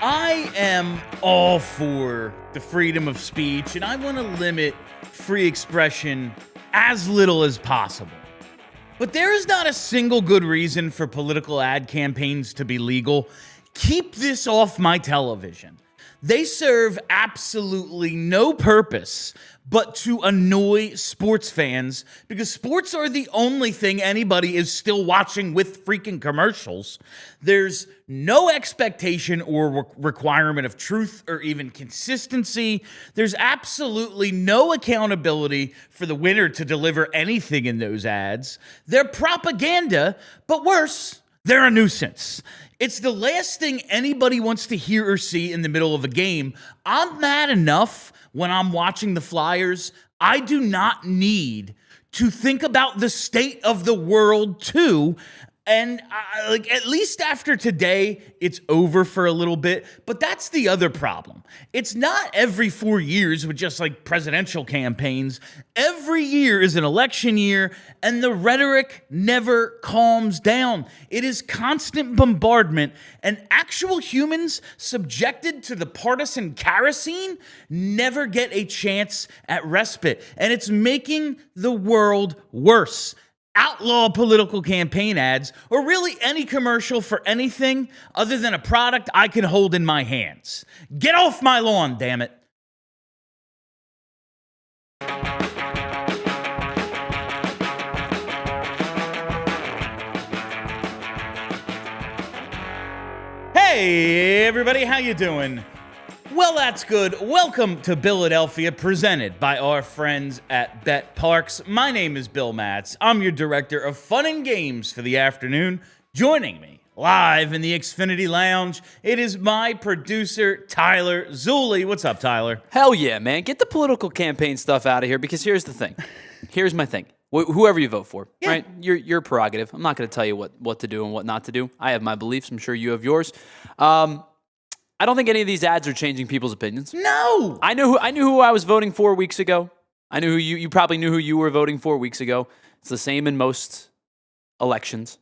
I am all for the freedom of speech, and I want to limit free expression as little as possible. But there is not a single good reason for political ad campaigns to be legal. Keep this off my television. They serve absolutely no purpose but to annoy sports fans, because sports are the only thing anybody is still watching with freaking commercials. There's no expectation or requirement of truth or even consistency. There's absolutely no accountability for the winner to deliver anything in those ads. They're propaganda, but worse, they're a nuisance. It's the last thing anybody wants to hear or see in the middle of a game. I'm mad enough when I'm watching the Flyers. I do not need to think about the state of the world too. And at least after today, it's over for a little bit. But that's the other problem. It's not every 4 years with just like presidential campaigns. Every year is an election year, and the rhetoric never calms down. It is constant bombardment, and actual humans subjected to the partisan kerosene never get a chance at respite. And it's making the world worse. Outlaw political campaign ads, or really any commercial for anything other than a product I can hold in my hands. Get off my lawn, damn it. Hey, everybody, how you doing? Well, that's good. Welcome to Philadelphia, presented by our friends at Bet Parks. My name is Bill Matz. I'm your director of fun and games for the afternoon. Joining me live in the Xfinity Lounge, it is my producer, Tyler Zulli. What's up, Tyler? Hell yeah, man. Get the political campaign stuff out of here, because here's the thing. Here's my thing. Whoever you vote for, right? Your prerogative. I'm not going to tell you what to do and what not to do. I have my beliefs. I'm sure you have yours. I don't think any of these ads are changing people's opinions. No! I knew who I was voting for weeks ago. I knew who you probably knew who you were voting for weeks ago. It's the same in most elections.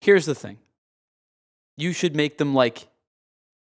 Here's the thing. You should make them like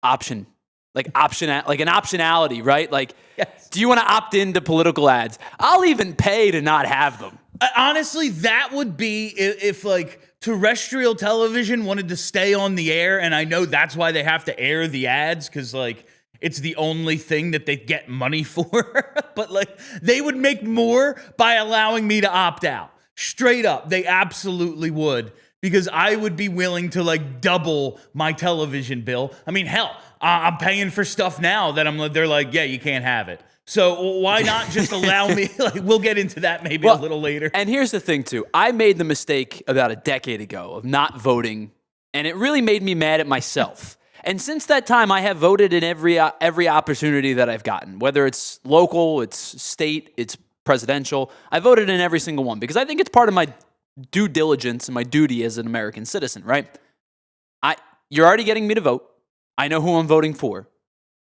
an optionality, right? Like, yes. Do you want to opt into political ads? I'll even pay to not have them. Honestly, that would be if like terrestrial television wanted to stay on the air, and I know that's why they have to air the ads, because like it's the only thing that they get money for. But like they would make more by allowing me to opt out. Straight up, they absolutely would, because I would be willing to like double my television bill. I mean, hell, I'm paying for stuff now that they're like, yeah, you can't have it. So why not just allow me? Like, we'll get into that maybe a little later. And here's the thing, too. I made the mistake about a decade ago of not voting, and it really made me mad at myself. And since that time, I have voted in every opportunity that I've gotten, whether it's local, it's state, it's presidential. I voted in every single one because I think it's part of my due diligence and my duty as an American citizen, right? You're already getting me to vote. I know who I'm voting for.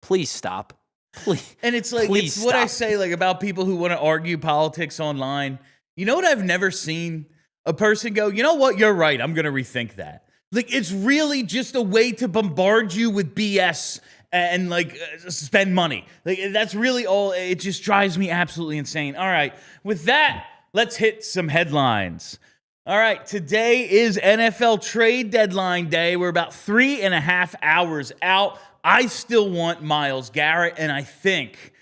Please stop. Please, and it's like, it's what I say like about people who want to argue politics online. You know what I've never seen? A person go, you know what? You're right. I'm going to rethink that. Like, it's really just a way to bombard you with BS and like spend money. Like, that's really all. It just drives me absolutely insane. All right. With that, let's hit some headlines. All right. Today is NFL Trade Deadline Day. We're about 3.5 hours out. I still want Myles Garrett, and I think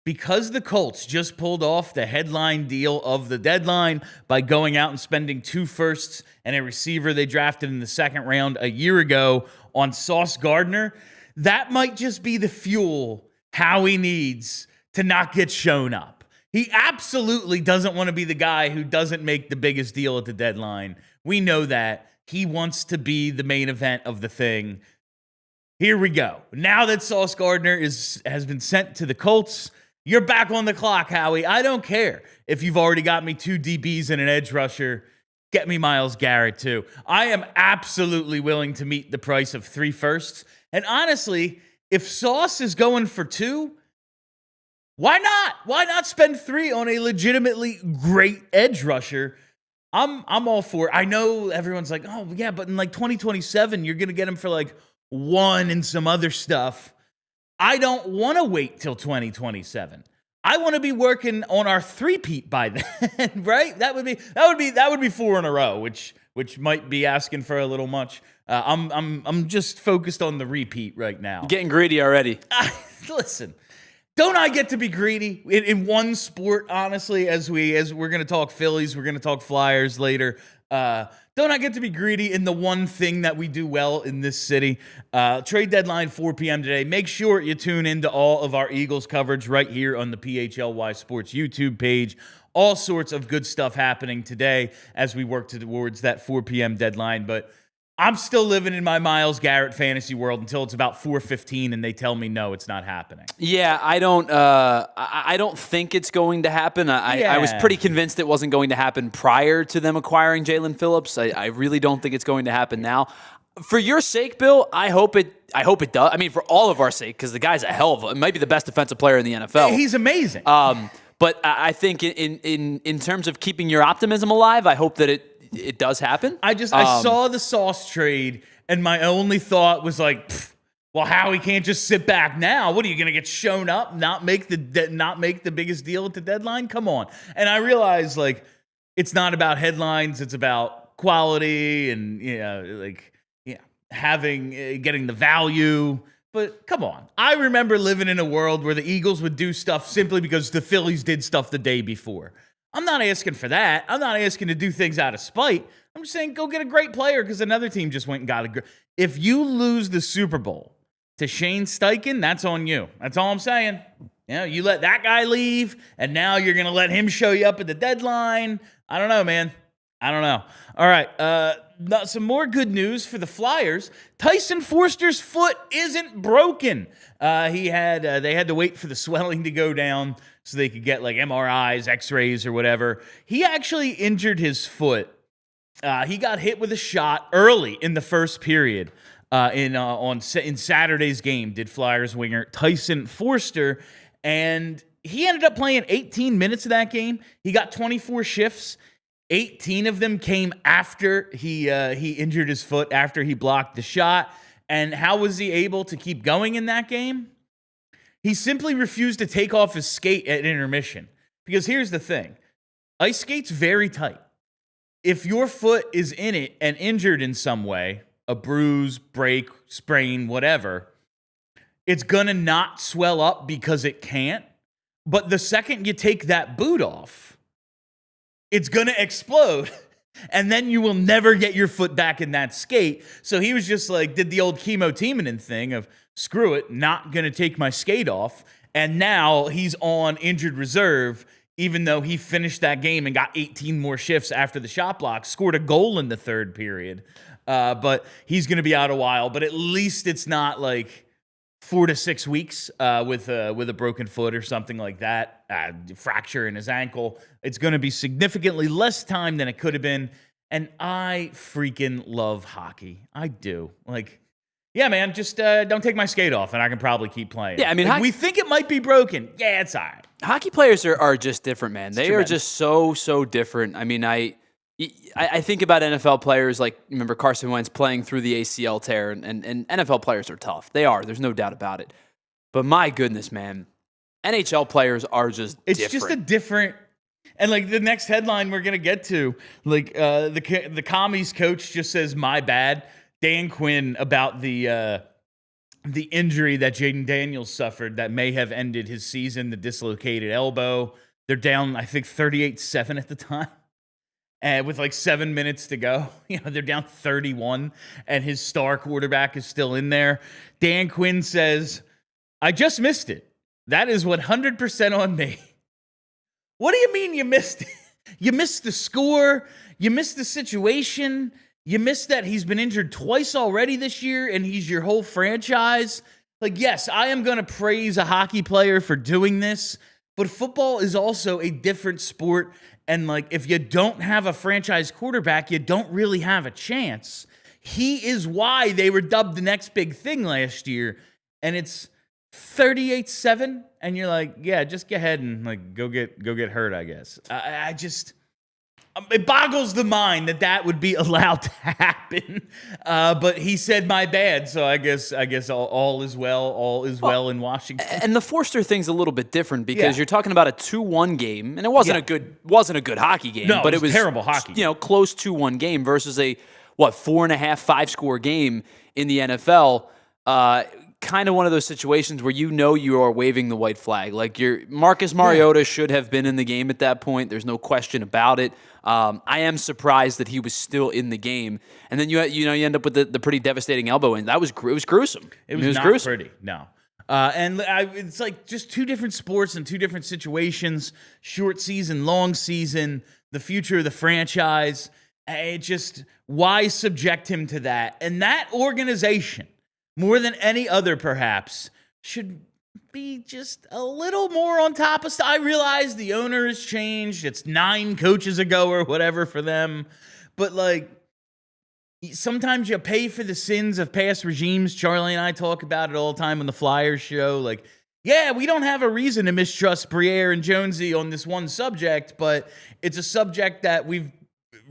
because the Colts just pulled off the headline deal of the deadline by going out and spending 2 firsts and a receiver they drafted in the second round a year ago on Sauce Gardner, that might just be the fuel Howie needs to not get shown up. He absolutely doesn't want to be the guy who doesn't make the biggest deal at the deadline We know that. He wants to be the main event of the thing. Here we go. Now that Sauce Gardner has been sent to the Colts, you're back on the clock, Howie. I don't care if you've already got me 2 DBs and an edge rusher. Get me Myles Garrett, too. I am absolutely willing to meet the price of 3 firsts. And honestly, if Sauce is going for 2, why not? Why not spend 3 on a legitimately great edge rusher? I'm all for it. I know everyone's like, oh, yeah, but in like 2027, you're going to get him for like 1 and some other stuff. I don't want to wait till 2027. I want to be working on our 3-peat by then, right? That would be 4 in a row, which might be asking for a little much. I'm just focused on the repeat right now. You're getting greedy already. Listen, don't I get to be greedy in one sport? Honestly, as we're going to talk Phillies, we're going to talk Flyers later. Don't I get to be greedy in the one thing that we do well in this city? Trade deadline 4 p.m. today. Make sure you tune into all of our Eagles coverage right here on the PHLY Sports YouTube page. All sorts of good stuff happening today as we work towards that 4 p.m. deadline. But I'm still living in my Myles Garrett fantasy world until it's about 4:15 and they tell me no, it's not happening. Yeah, I don't think it's going to happen. I was pretty convinced it wasn't going to happen prior to them acquiring Jalen Phillips. I really don't think it's going to happen now. For your sake, Bill, I hope it does. I mean, for all of our sake, because the guy's a hell of it might be the best defensive player in the NFL. He's amazing. But I think in terms of keeping your optimism alive, I hope that it does happen. I saw the Sauce trade, and my only thought was like, well, Howie can't just sit back now. What are you going to get shown up, not make the biggest deal at the deadline? Come on. And I realized like it's not about headlines; it's about quality and getting the value. But come on, I remember living in a world where the Eagles would do stuff simply because the Phillies did stuff the day before. I'm not asking for that. I'm not asking to do things out of spite. I'm just saying go get a great player because another team just went and got a great. If you lose the Super Bowl to Shane Steichen, that's on you. That's all I'm saying. You let that guy leave, and now you're going to let him show you up at the deadline. I don't know, man. I don't know. All right, some more good news for the Flyers. Tyson Foerster's foot isn't broken. They had to wait for the swelling to go down so they could get like MRIs, X-rays, or whatever. He actually injured his foot. He got hit with a shot early in the first period in Saturday's game. Did Flyers winger Tyson Foerster, and he ended up playing 18 minutes of that game. He got 24 shifts. 18 of them came after he injured his foot, after he blocked the shot. And how was he able to keep going in that game? He simply refused to take off his skate at intermission. Because here's the thing. Ice skate's very tight. If your foot is in it and injured in some way, a bruise, break, sprain, whatever, it's going to not swell up because it can't. But the second you take that boot off, it's going to explode. And then you will never get your foot back in that skate. So he was just like, did the old Chemo Timonen thing of, screw it, not going to take my skate off. And now he's on injured reserve, even though he finished that game and got 18 more shifts after the shot block, scored a goal in the third period. But he's going to be out a while. But at least it's not like 4 to 6 weeks with a broken foot or something like that, fracture in his ankle. It's going to be significantly less time than it could have been. And I freaking love hockey. I do. Like, yeah, man, just don't take my skate off and I can probably keep playing. Yeah, I mean, like, we think it might be broken. Yeah, it's all right. Hockey players are just different, man. They are just so different. I mean, I think about NFL players like, remember Carson Wentz playing through the ACL tear, and NFL players are tough. They are. There's no doubt about it. But my goodness, man, NHL players are just different. It's just a different, and like the next headline we're going to get to, like the commies coach just says, my bad. Dan Quinn about the injury that Jaden Daniels suffered that may have ended his season, the dislocated elbow. They're down, I think, 38-7 at the time. And with like 7 minutes to go, they're down 31, and his star quarterback is still in there. Dan Quinn says, I just missed it. That is 100% on me. What do you mean you missed it? You miss the score. You miss the situation. You miss that he's been injured twice already this year, and he's your whole franchise. Like, yes, I am going to praise a hockey player for doing this, but football is also a different sport. And, like, if you don't have a franchise quarterback, you don't really have a chance. He is why they were dubbed the next big thing last year. And it's 38-7. And you're like, yeah, just go ahead and, like, go get hurt, I guess. I just... It boggles the mind that would be allowed to happen, but he said my bad, so I guess all is well. All is well in Washington. And the Foerster thing's a little bit different because you're talking about a 2-1 game, and it wasn't a good hocky game. No, but it was terrible hockey. Close 2-1 game versus a 4.5, 5-score game in the NFL. Kind of one of those situations where you are waving the white flag. Like Marcus Mariota should have been in the game at that point. There's no question about it. I am surprised that he was still in the game. And then you end up with the pretty devastating elbow, and it was gruesome. It was not gruesome. Pretty. No. It's like just two different sports and two different situations. Short season, long season, the future of the franchise. Why subject him to that? And that organization, more than any other, perhaps, should be just a little more on top of stuff. I realize the owner has changed. It's 9 coaches ago or whatever for them. But, like, sometimes you pay for the sins of past regimes. Charlie and I talk about it all the time on the Flyers show. Like, yeah, we don't have a reason to mistrust Briere and Jonesy on this one subject, but it's a subject that we've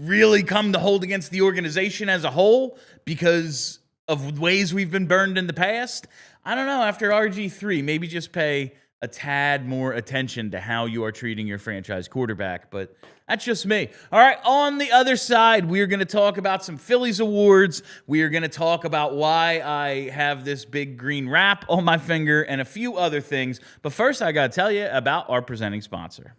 really come to hold against the organization as a whole because of ways we've been burned in the past. I don't know, after RG3, maybe just pay a tad more attention to how you are treating your franchise quarterback, but that's just me. All right, on the other side, we're going to talk about some Phillies awards. We are going to talk about why I have this big green wrap on my finger and a few other things. But first, I got to tell you about our presenting sponsor.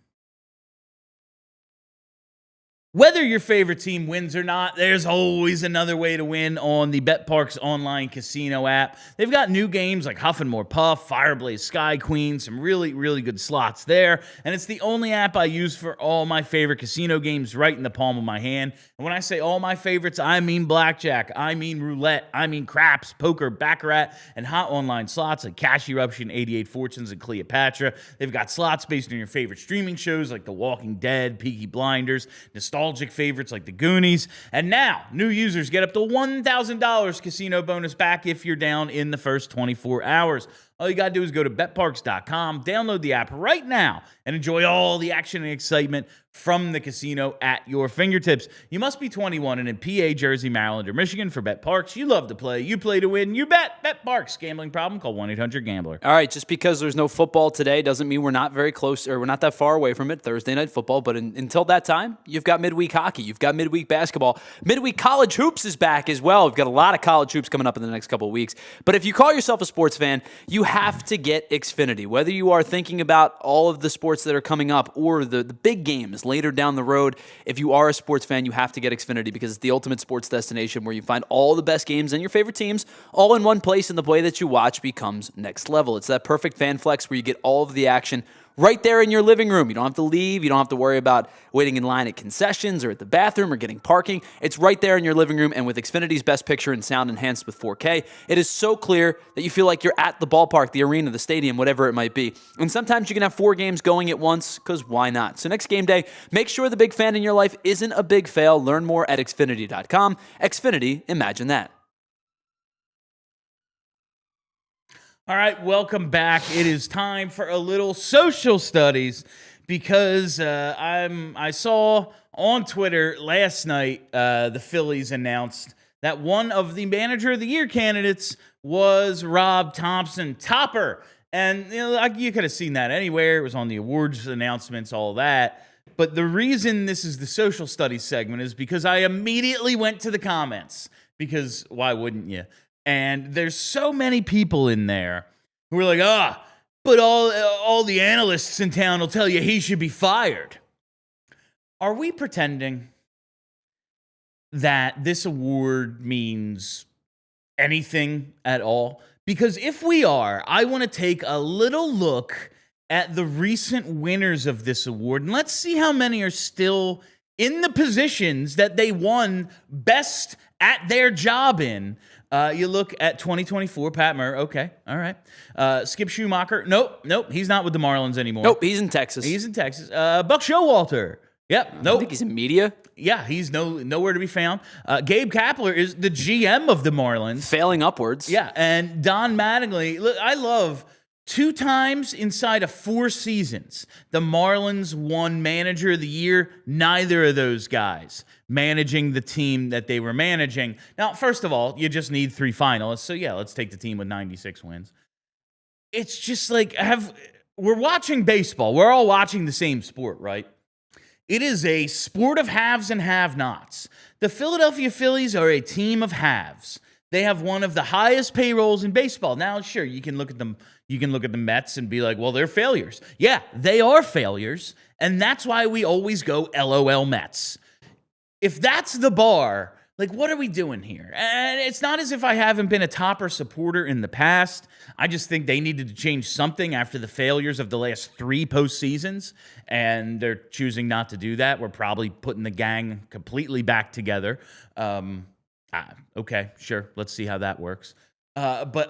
Whether your favorite team wins or not, there's always another way to win on the BetParx online casino app. They've got new games like Huff and More Puff, Fireblaze Sky Queen, some really, really good slots there. And it's the only app I use for all my favorite casino games right in the palm of my hand. And when I say all my favorites, I mean blackjack, I mean roulette, I mean craps, poker, baccarat, and hot online slots like Cash Eruption, 88 Fortunes, and Cleopatra. They've got slots based on your favorite streaming shows like The Walking Dead, Peaky Blinders, nostalgic favorites like The Goonies. And now, new users get up to $1,000 casino bonus back if you're down in the first 24 hours. All you got to do is go to betparx.com, download the app right now, and enjoy all the action and excitement from the casino at your fingertips. You must be 21 and in PA, Jersey, Maryland, or Michigan for BetParx. You love to play. You play to win. You bet. BetParx. Gambling problem? Call 1-800-GAMBLER. All right, just because there's no football today doesn't mean we're not very close or we're not that far away from it. Thursday night football. But until that time, you've got midweek hockey. You've got midweek basketball. Midweek college hoops is back as well. We've got a lot of college hoops coming up in the next couple of weeks. But if you call yourself a sports fan, you have to get Xfinity. Whether you are thinking about all of the sports that are coming up or the big games later down the road, if you are a sports fan, you have to get Xfinity because it's the ultimate sports destination where you find all the best games and your favorite teams all in one place, and the way that you watch becomes next level. It's that perfect fan flex where you get all of the action right there in your living room. You don't have to leave. You don't have to worry about waiting in line at concessions or at the bathroom or getting parking. It's right there in your living room, and with Xfinity's best picture and sound enhanced with 4K, it is so clear that you feel like you're at the ballpark, the arena, the stadium, whatever it might be. And sometimes you can have 4 games going at once, because why not? So next game day, make sure the big fan in your life isn't a big fail. Learn more at Xfinity.com. Xfinity, imagine that. All right, welcome back. It is time for a little social studies because I saw on Twitter last night the Phillies announced that one of the Manager of the Year candidates was Rob Thomson, topper. And you could have seen that anywhere. It was on the awards announcements, all that. But the reason this is the social studies segment is because I immediately went to the comments, because why wouldn't you? And there's so many people in there who are like, but all the analysts in town will tell you he should be fired. Are we pretending that this award means anything at all? Because if we are, I want to take a little look at the recent winners of this award, and let's see how many are still in the positions that they won best at their job in. You look at 2024, Pat Murray. Okay, all right. Skip Schumacher. Nope. He's not with the Marlins anymore. Nope, he's in Texas. Buck Showalter. Yep. Nope. I think he's in media. Yeah, he's nowhere to be found. Gabe Kapler is the GM of the Marlins. Failing upwards. Yeah, and Don Mattingly. Look, I love 2 times inside of 4 seasons, the Marlins won Manager of the Year. Neither of those guys managing the team that they were managing. Now, first of all, you just need 3 finalists. So, yeah, let's take the team with 96 wins. It's just like, we're watching baseball. We're all watching the same sport, right? It is a sport of haves and have-nots. The Philadelphia Phillies are a team of haves. They have one of the highest payrolls in baseball. Now, sure, you can look at them. You can look at the Mets and be like, well, they're failures. Yeah, they are failures, and that's why we always go LOL Mets. If that's the bar, like, what are we doing here? And it's not as if I haven't been a Topper supporter in the past. I just think they needed to change something after the failures of the last 3 postseasons, and they're choosing not to do that. We're probably putting the gang completely back together. Okay, sure. Let's see how that works. But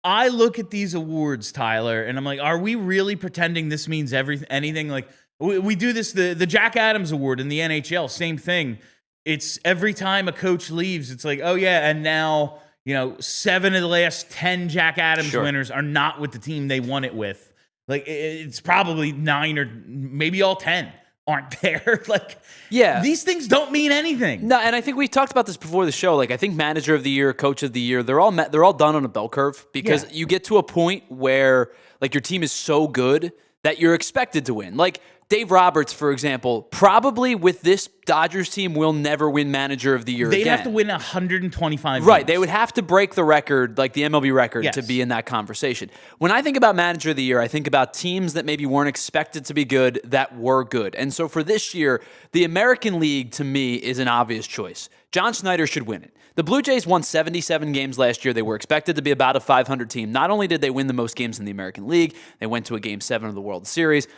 I look at these awards, Tyler, and I'm like, are we really pretending this means anything? Like, we do this, the Jack Adams Award in the NHL, same thing. It's every time a coach leaves, it's like, oh yeah, and now, 7 of the last 10 Jack Adams winners are not with the team they won it with. Like, it's probably 9 or maybe all 10 aren't there. Like, yeah, these things don't mean anything. No, and I think we talked about this before the show. Like, I think Manager of the Year, Coach of the Year, they're all done on a bell curve because you get to a point where like your team is so good that you're expected to win. Like Dave Roberts, for example, probably with this Dodgers team will never win Manager of the Year again. They'd have to win 125 Right, games. they would have to break the record, like the MLB record, to be in that conversation. When I think about Manager of the Year, I think about teams that maybe weren't expected to be good that were good. And so for this year, the American League, to me, is an obvious choice. John Schneider should win it. The Blue Jays won 77 games last year. They were expected to be about a 500 team. Not only did they win the most games in the American League, they went to a Game 7 of the World Series.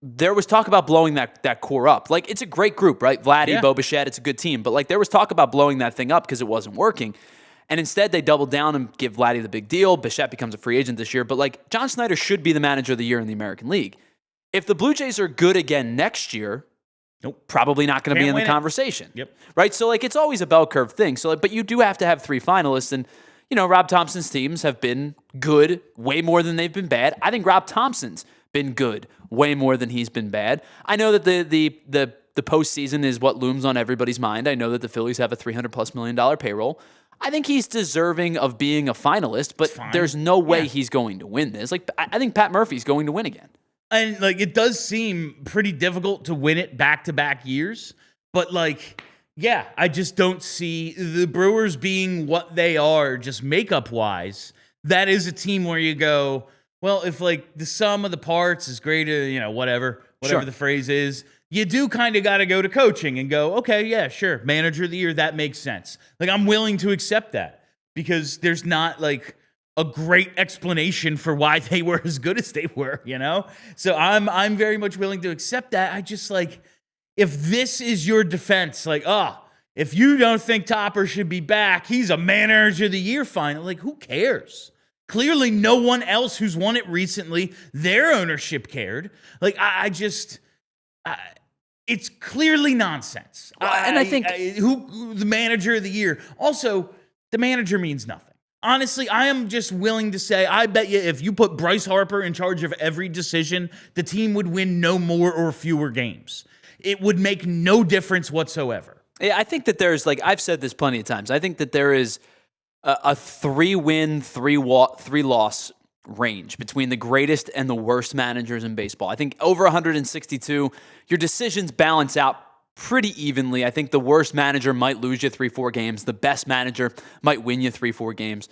There was talk about blowing that core up. Like, it's a great group, right? Vladdy, Bo Bichette, it's a good team. But, like, there was talk about blowing that thing up because it wasn't working. And instead, they doubled down and give Vladdy the big deal. Bichette becomes a free agent this year. But, like, John Schneider should be the Manager of the Year in the American League. If the Blue Jays are good again next year, probably not going to be in the conversation. Right? So, like, it's always a bell curve thing. So, like, but you do have to have 3 finalists. And, Rob Thomson's teams have been good way more than they've been bad. I think Rob Thomson's been good way more than he's been bad. I know that the postseason is what looms on everybody's mind. I know that the Phillies have a $300+ million payroll. I think he's deserving of being a finalist, but there's no way he's going to win this. Like, I think Pat Murphy's going to win again. And like, it does seem pretty difficult to win it back-to-back years, but like, yeah, I just don't see the Brewers being what they are, just makeup-wise. That is a team where you go, well, if like the sum of the parts is greater, whatever the phrase is, you do kind of got to go to coaching and go, okay, yeah, sure, Manager of the Year, that makes sense. Like, I'm willing to accept that because there's not like a great explanation for why they were as good as they were, So I'm very much willing to accept that. I just like, if this is your defense, like, if you don't think Topper should be back, he's a Manager of the Year final. Like, who cares? Clearly, no one else who's won it recently, their ownership cared. Like, it's clearly nonsense. And I think who the Manager of the Year. Also, the manager means nothing. Honestly, I am just willing to say, I bet you if you put Bryce Harper in charge of every decision, the team would win no more or fewer games. It would make no difference whatsoever. Yeah, I think that there's, like, I've said this plenty of times, I think that there is a 3-win, 3-loss range between the greatest and the worst managers in baseball. I think over 162, your decisions balance out pretty evenly. I think the worst manager might lose you 3-4 games. The best manager might win you 3-4 games.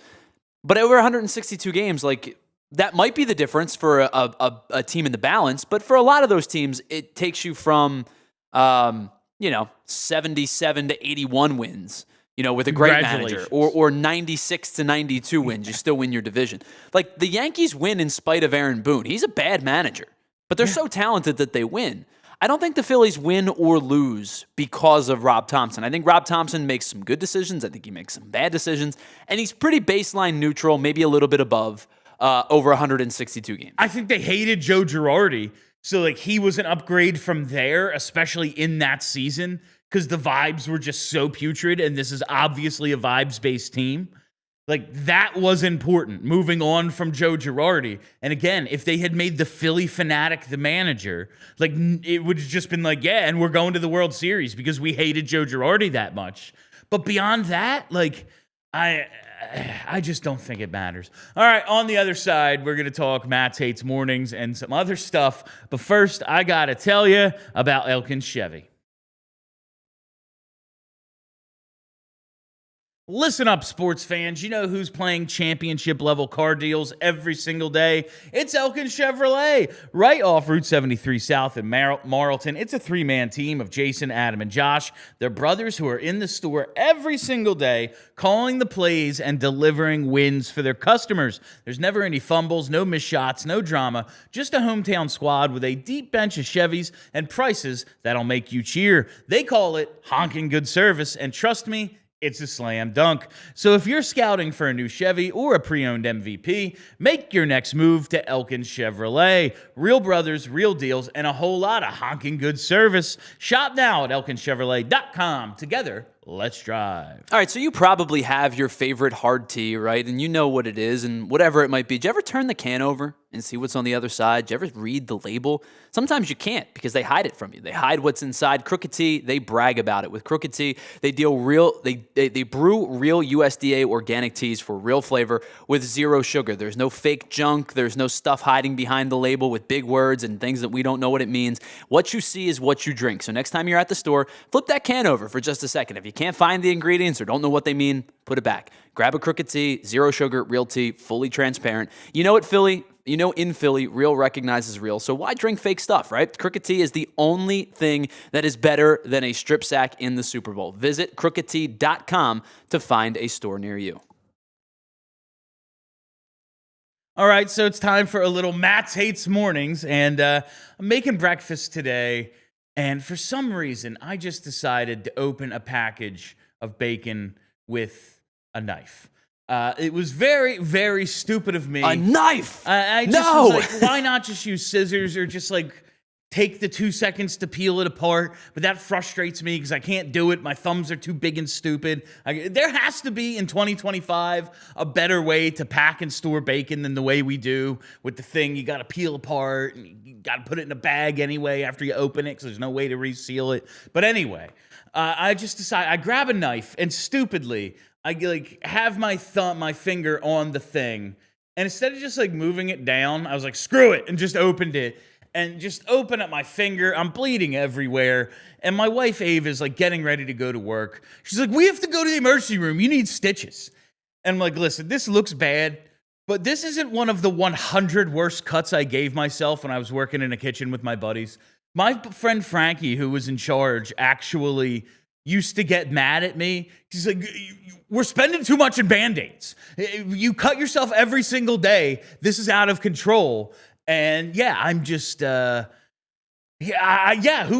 But over 162 games, like, that might be the difference for a team in the balance. But for a lot of those teams, it takes you from 77 to 81 wins. with a great manager, Congratulations. or 96 to 92 wins, you still win your division. Like, the Yankees win in spite of Aaron Boone. He's a bad manager, but they're so talented that they win. I don't think the Phillies win or lose because of Rob Thomson. I think Rob Thomson makes some good decisions. I think he makes some bad decisions, and he's pretty baseline neutral, maybe a little bit above, over 162 games. I think they hated Joe Girardi, so like he was an upgrade from there, especially in that season, because the vibes were just so putrid, and this is obviously a vibes-based team. Like, that was important, moving on from Joe Girardi. And again, if they had made the Philly fanatic the manager, like, it would have just been like, yeah, and we're going to the World Series because we hated Joe Girardi that much. But beyond that, like, I just don't think it matters. All right, on the other side, we're going to talk Matt's Hates Mornings and some other stuff. But first, I got to tell you about Elkins Chevy. Listen up, sports fans. You know who's playing championship-level car deals every single day? It's Elkins Chevrolet, right off Route 73 South in Marlton. It's a three-man team of Jason, Adam, and Josh. They're brothers who are in the store every single day, calling the plays and delivering wins for their customers. There's never any fumbles, no missed shots, no drama, just a hometown squad with a deep bench of Chevys and prices that'll make you cheer. They call it honking good service, and trust me, it's a slam dunk. So if you're scouting for a new Chevy or a pre-owned MVP, make your next move to Elkins Chevrolet. Real brothers, real deals, and a whole lot of honking good service. Shop now at elkinchevrolet.com. Together, let's drive. All right, so you probably have your favorite hard tea, right? And you know what it is and whatever it might be. Did you ever turn the can over and see what's on the other side? Did you ever read the label? Sometimes you can't because they hide it from you. They hide what's inside. Crooked Tea, they brag about it. With Crooked Tea, they brew real USDA organic teas for real flavor with zero sugar. There's no fake junk. There's no stuff hiding behind the label with big words and things that we don't know what it means. What you see is what you drink. So next time you're at the store, flip that can over for just a second. If you can't find the ingredients or don't know what they mean, put it back. Grab a Crooked Tea, zero sugar, real tea, fully transparent. You know in Philly, real recognizes real, so why drink fake stuff, right? Crooked Tea is the only thing that is better than a strip sack in the Super Bowl. Visit crookedtea.com to find a store near you. All right, so it's time for a little Matt's Hates Mornings, and I'm making breakfast today, and for some reason, I just decided to open a package of bacon with a knife. It was very, very stupid of me. A knife? I just was like, why not just use scissors or just like take the 2 seconds to peel it apart? But that frustrates me because I can't do it. My thumbs are too big and stupid. There has to be in 2025 a better way to pack and store bacon than the way we do with the thing you got to peel apart and you got to put it in a bag anyway after you open it because there's no way to reseal it. But anyway, I just decided I grab a knife and stupidly I like have my finger on the thing, and instead of just like moving it down, I was like, screw it, and just opened it, and just open up my finger. I'm bleeding everywhere, and my wife Ava is like getting ready to go to work. She's like, we have to go to the emergency room. You need stitches. And I'm like, listen, this looks bad, but this isn't one of the 100 worst cuts I gave myself when I was working in a kitchen with my buddies. My friend Frankie, who was in charge, actually used to get mad at me. He's like, we're spending too much in Band-Aids. You cut yourself every single day. This is out of control. And yeah, I'm just, who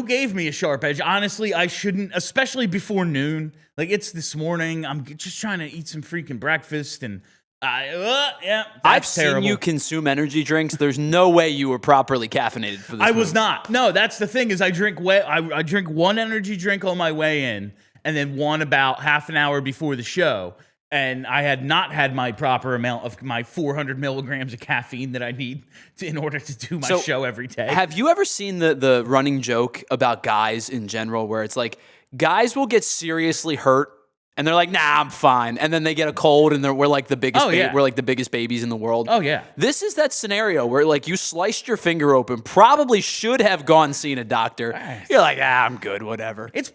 gave me a sharp edge? Honestly, I shouldn't, especially before noon. Like, it's this morning. I'm just trying to eat some freaking breakfast and I've seen you consume energy drinks. There's no way you were properly caffeinated for this. I was not. No, that's the thing is I drink one energy drink on my way in and then one about half an hour before the show. And I had not had my proper amount of my 400 milligrams of caffeine that I need in order to do my show every day. Have you ever seen the running joke about guys in general where it's like guys will get seriously hurt and they're like, nah, I'm fine. And then they get a cold and we're like the biggest we're like the biggest babies in the world. Oh, yeah. This is that scenario where like you sliced your finger open, probably should have gone seen a doctor. You're like, I'm good, whatever. It's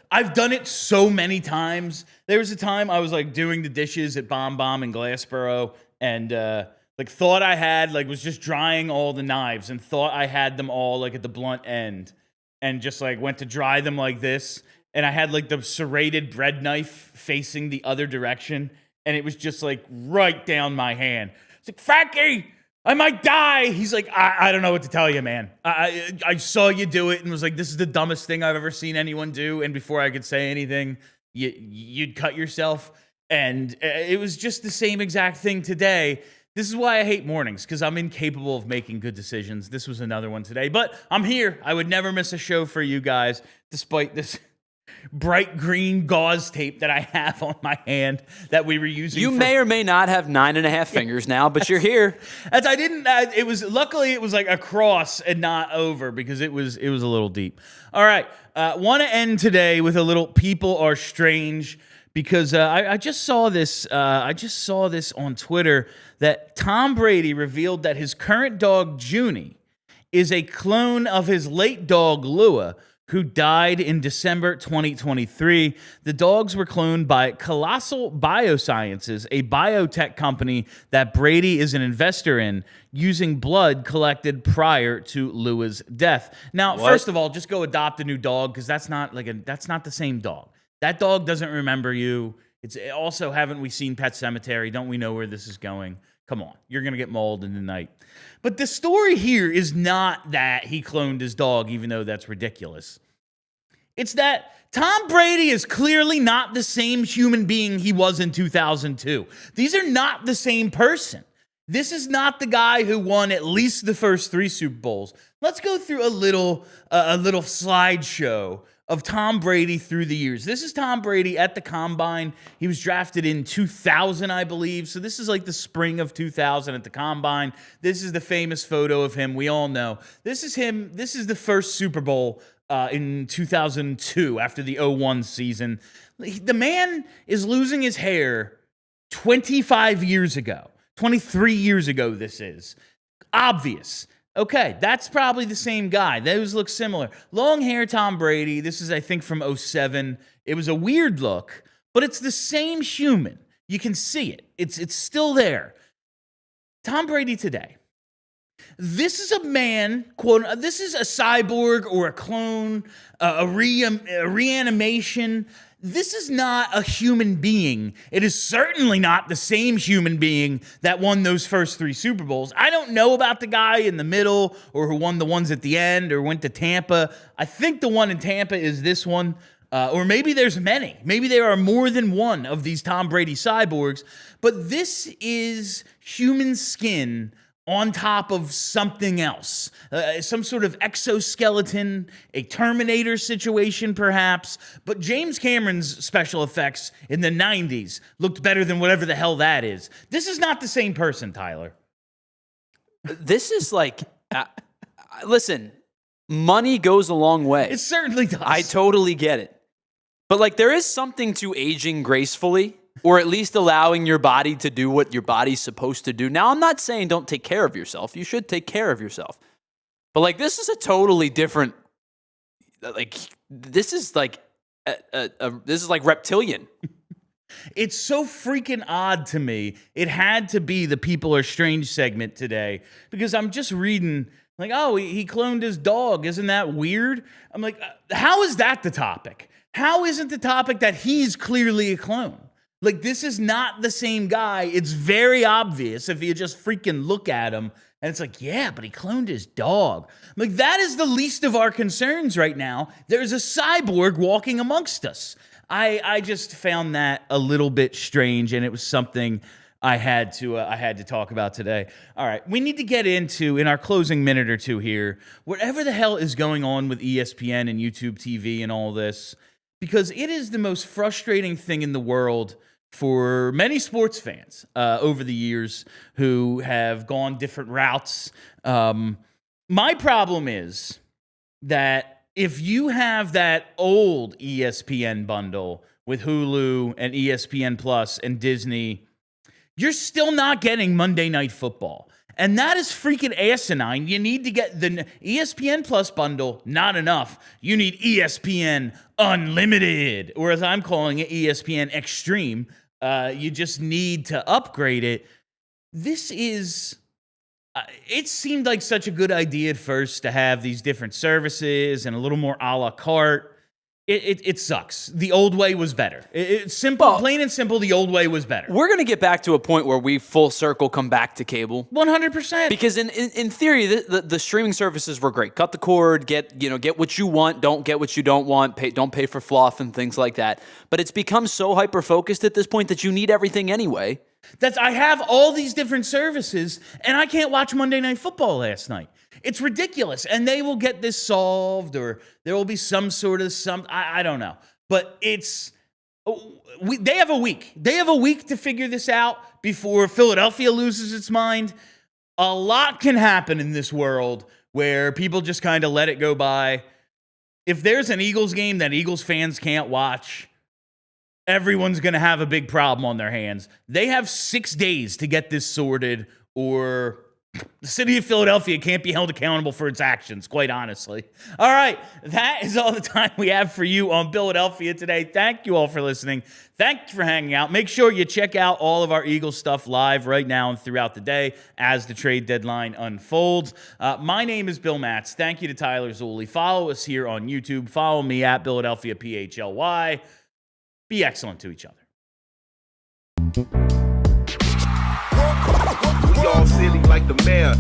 I've done it so many times. There was a time I was like doing the dishes at Bomb Bomb in Glassboro and thought I had was just drying all the knives and thought I had them all like at the blunt end and just like went to dry them like this. and I had like the serrated bread knife facing the other direction, and it was just like right down my hand. It's like, Frankie, I might die. He's like, I don't know what to tell you, man. I saw you do it and was like, this is the dumbest thing I've ever seen anyone do. And before I could say anything, you'd cut yourself. And it was just the same exact thing today. This is why I hate mornings, because I'm incapable of making good decisions. This was another one today, but I'm here. I would never miss a show for you guys, despite this bright green gauze tape that I have on my hand that we were using. You may or may not have 9.5 fingers now, but you're here. As I didn't, luckily it was like across and not over, because it was a little deep. All right, want to end today with a little "People Are Strange," because I just saw this. I just saw this on Twitter that Tom Brady revealed that his current dog Junie is a clone of his late dog Lua, who died in December 2023. The dogs were cloned by Colossal Biosciences, a biotech company that Brady is an investor in, using blood collected prior to Lua's death. Now, first of all, just go adopt a new dog, because that's not the same dog. That dog doesn't remember you. It's also, haven't we seen Pet Sematary? Don't we know where this is going? Come on, you're going to get mauled in the night. But the story here is not that he cloned his dog, even though that's ridiculous. It's that Tom Brady is clearly not the same human being he was in 2002. These are not the same person. This is not the guy who won at least the first 3 Super Bowls. Let's go through a little slideshow of Tom Brady through the years. This is Tom Brady at the Combine. He was drafted in 2000, I believe. So this is like the spring of 2000 at the Combine. This is the famous photo of him. We all know. This is him. This is the first Super Bowl in 2002 after the 01 season. The man is losing his hair 25 years ago. 23 years ago, this is. Obvious. Okay, that's probably the same guy. Those look similar. Long hair Tom Brady. This is, I think, from 07. It was a weird look, but it's the same human. You can see it. It's still there. Tom Brady today. This is a man, quote, this is a cyborg or a clone, a reanimation. This is not a human being. It is certainly not the same human being that won those first 3 Super Bowls. I don't know about the guy in the middle or who won the ones at the end or went to Tampa. I think the one in Tampa is this one. Or maybe there's many. Maybe there are more than one of these Tom Brady cyborgs. But this is human skin on top of something else, some sort of exoskeleton, a Terminator situation perhaps, but James Cameron's special effects in the 90s looked better than whatever the hell that is. This is not the same person, Tyler. This is like, listen, money goes a long way. It certainly does. I totally get it. But like, there is something to aging gracefully, or at least allowing your body to do what your body's supposed to do. Now, I'm not saying don't take care of yourself. You should take care of yourself. But like, this is a totally different, like, this is like reptilian. It's so freaking odd to me. It had to be the People Are Strange segment today, because I'm just reading like, oh, he cloned his dog. Isn't that weird? I'm like, how is that the topic? How isn't the topic that he's clearly a clone? Like, this is not the same guy. It's very obvious if you just freaking look at him. And it's like, yeah, but he cloned his dog. Like, that is the least of our concerns right now. There's a cyborg walking amongst us. I just found that a little bit strange, and it was something I had to talk about today. All right, we need to get into, in our closing minute or two here, whatever the hell is going on with ESPN and YouTube TV and all this, because it is the most frustrating thing in the world for many sports fans over the years who have gone different routes. My problem is that if you have that old ESPN bundle with Hulu and ESPN Plus and Disney, you're still not getting Monday Night Football. And that is freaking asinine. You need to get the ESPN Plus bundle, not enough. You need ESPN Unlimited, or as I'm calling it, ESPN Extreme. You just need to upgrade it. This is, it seemed like such a good idea at first to have these different services and a little more a la carte. It sucks. The old way was better. It's simple, plain and simple. The old way was better. We're going to get back to a point where we full circle come back to cable. 100%. Because in theory, the streaming services were great. Cut the cord, get what you want, don't get what you don't want, don't pay for fluff and things like that. But it's become so hyper focused at this point that you need everything anyway. I have all these different services, and I can't watch Monday Night Football last night. It's ridiculous, and they will get this solved, or there will be some sort of I don't know. But they have a week. They have a week to figure this out before Philadelphia loses its mind. A lot can happen in this world where people just kind of let it go by. If there's an Eagles game that Eagles fans can't watch, everyone's going to have a big problem on their hands. They have 6 days to get this sorted, or the city of Philadelphia can't be held accountable for its actions, quite honestly. All right, that is all the time we have for you on Philadelphia today. Thank you all for listening. Thank you for hanging out. Make sure you check out all of our Eagles stuff live right now and throughout the day as the trade deadline unfolds. My name is Bill Matz. Thank you to Tyler Zulli. Follow us here on YouTube. Follow me at Philadelphia PHLY. Be excellent to each other. We all silly like the mayor.